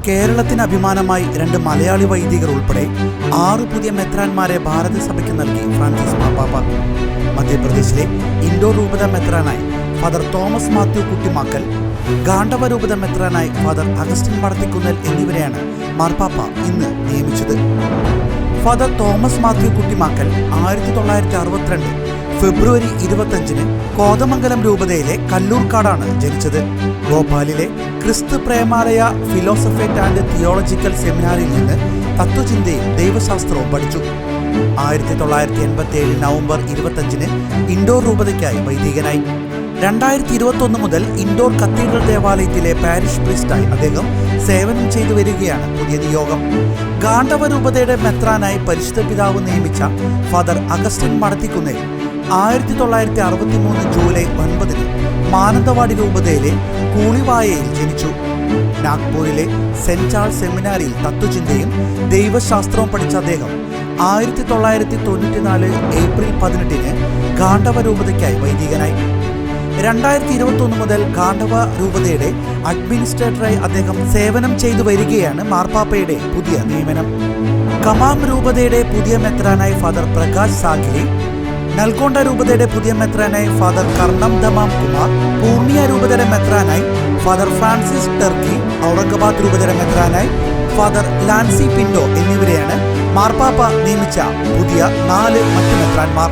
കേരളത്തിന് അഭിമാനമായി 2 മലയാളി വൈദികർ ഉൾപ്പെടെ 6 പുതിയ മെത്രാന്മാരെ ഭാരതസഭയ്ക്ക് നൽകി ഫ്രാൻസിസ് മാർപ്പാപ്പ. മധ്യപ്രദേശിലെ ഇൻഡോർ രൂപത മെത്രാനായി ഫാദർ തോമസ് മാത്യു കുട്ടിമാക്കൽ, ഗാണ്ഡവ രൂപത മെത്രാനായി ഫാദർ അഗസ്റ്റിൻ മടത്തിക്കുന്നൽ എന്നിവരെയാണ് മാർപ്പാപ്പ ഇന്ന് നിയമിച്ചത്. ഫാദർ തോമസ് മാത്യു കുട്ടിമാക്കൽ 1962 ഫെബ്രുവരി 25 കോതമംഗലം രൂപതയിലെ കല്ലൂർക്കാടാണ് ജനിച്ചത്. ഭോപ്പാലിലെ ക്രിസ്തു പ്രേമാലയ ഫിലോസഫേറ്റ് ആൻഡ് തിയോളജിക്കൽ സെമിനാറിൽ നിന്ന് തത്വചിന്തയും ദൈവശാസ്ത്രവും പഠിച്ചു. 1987 നവംബർ 25 ഇൻഡോർ രൂപതയ്ക്കായി വൈദികനായി. 2021 മുതൽ ഇൻഡോർ കത്തീഡ്രൽ ദേവാലയത്തിലെ പാരിഷ് പ്രീസ്റ്റായി അദ്ദേഹം സേവനം ചെയ്തു വരികയാണ് പുതിയ നിയോഗം. ഗാണ്ഡവ രൂപതയുടെ മെത്രാനായി പരിശുദ്ധ പിതാവ് നിയമിച്ച ഫാദർ അഗസ്റ്റിൻ മടത്തിക്കുന്നേൽ 1963 ജൂലൈ 9 മാനന്തവാടി രൂപതയിലെ കൂളിവായയിൽ ജനിച്ചു. നാഗ്പൂരിലെ സെന്റ് ചാൾസ് സെമിനാരിയിൽ തത്വചിന്തയും ദൈവശാസ്ത്രവും പഠിച്ച അദ്ദേഹം 1994 ഏപ്രിൽ 18 ഗാണ്ഡവ രൂപതയ്ക്കായി വൈദികനായി. 2021 മുതൽ ഗാണ്ഡവ രൂപതയുടെ അഡ്മിനിസ്ട്രേറ്ററായി അദ്ദേഹം സേവനം ചെയ്തു വരികയാണ് മാർപ്പാപ്പയുടെ പുതിയ നിയമനം. കമാം രൂപതയുടെ പുതിയ മെത്രാനായി ഫാദർ പ്രകാശ് സാഖിലി, നൽഗോണ്ട രൂപതയുടെ പുതിയ മെത്രാനായി ഫാദർ കർണം ദമാം കുമാർ, പൂർണിയ രൂപതയുടെ മെത്രാനായി ഫാദർ ഫ്രാൻസിസ് ടർക്കി, ഔറംഗാബാദ് രൂപതയുടെ മെത്രാനായി ഫാദർ ലാൻസി പിൻഡോ എന്നിവരെയാണ് മാർപ്പാപ്പ നിയമിച്ച പുതിയ 4 മറ്റ് മെത്രാന്മാർ.